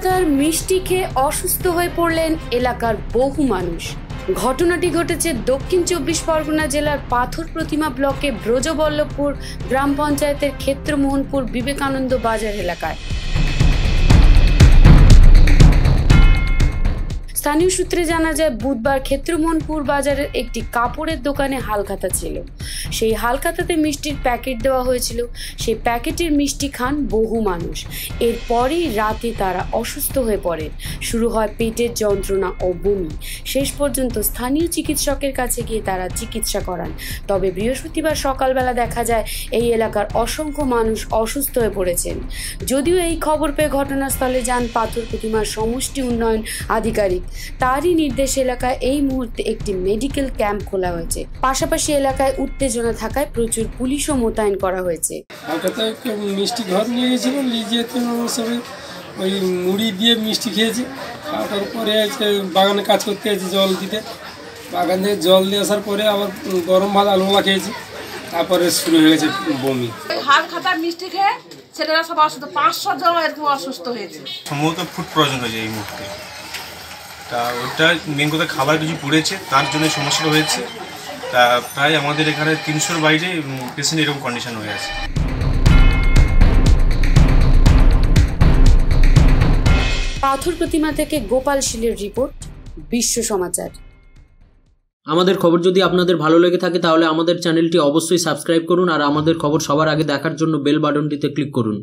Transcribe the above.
এলাকার মিষ্টি খেয়ে অসুস্থ হয়ে পড়লেন এলাকার বহু মানুষ। ঘটনাটি ঘটেছে দক্ষিণ ২৪ পরগনা জেলার পাথর প্রতিমা ব্লকে ব্রজবল্লভপুর গ্রাম পঞ্চায়েতের ক্ষেত্রমোহনপুর বিবেকানন্দ বাজার এলাকায়। স্থানীয় সূত্রে জানা যায়, বুধবার ক্ষেত্রমোহনপুর বাজারের একটি কাপড়ের দোকানে হালখাতা ছিল। সেই হালখাতাতে মিষ্টির প্যাকেট দেওয়া হয়েছিল। সেই প্যাকেটের মিষ্টি খান বহু মানুষ। এরপরেই রাতে তারা অসুস্থ হয়ে পড়ে। শুরু হয় পেটের যন্ত্রণা ও বমি। শেষ পর্যন্ত স্থানীয় চিকিৎসকের কাছে গিয়ে তারা চিকিৎসা করান। তবে বৃহস্পতিবার সকালবেলা দেখা যায় এই এলাকার অসংখ্য মানুষ অসুস্থ হয়ে পড়েছেন। যদিও এই খবর পেয়ে ঘটনাস্থলে যান পাথর প্রতিমার সমষ্টি উন্নয়ন আধিকারিক। তারই নির্দেশ এলাকায় এই মুহূর্তে একটি মেডিকেল ক্যাম্প খোলা হয়েছে। পাশাপাশি এলাকায় উত্তেজনা থাকায় প্রচুর পুলিশও মোতায়েন করা হয়েছে। মিষ্টি ঘর নিয়ে গেছিল, নিয়ে সবাই ওই মুড়ি দিয়ে মিষ্টি খেয়েছে। খাওয়ার পরে বাগানে কাজ করতে গেছে জল দিতে। বাগান থেকে জল দিয়ে আসার পরে আবার গরম ভাত আলুলা খেয়েছে। তারপরে শুরু হয়ে গেছে বমি। হাল খাতা মিষ্টি খেয়ে ছেলেরা সব অসুস্থ, ৫০০ জন এরকম অসুস্থ হয়েছে। সম্ভবত ফুড প্রয়োজন হয়েছে এই মুহূর্তে। তা ওটা মেন কথা খাবার কিছু পুড়েছে, তার জন্য সমস্যাটা হয়েছে। তা প্রায় আমাদের এখানে ৩০০-র বাইরে পেশেন্ট এরকম কন্ডিশন হয়ে আছে। পাথর প্রতিমা থেকে গোপাল শীলের রিপোর্ট, বিশ্ব সমাচার। আমাদের খবর যদি আপনাদের ভালো লেগে থাকে তাহলে আমাদের চ্যানেলটি অবশ্যই সাবস্ক্রাইব করুন আর আমাদের খবর সবার আগে দেখার জন্য বেল বাটনটিতে ক্লিক করুন।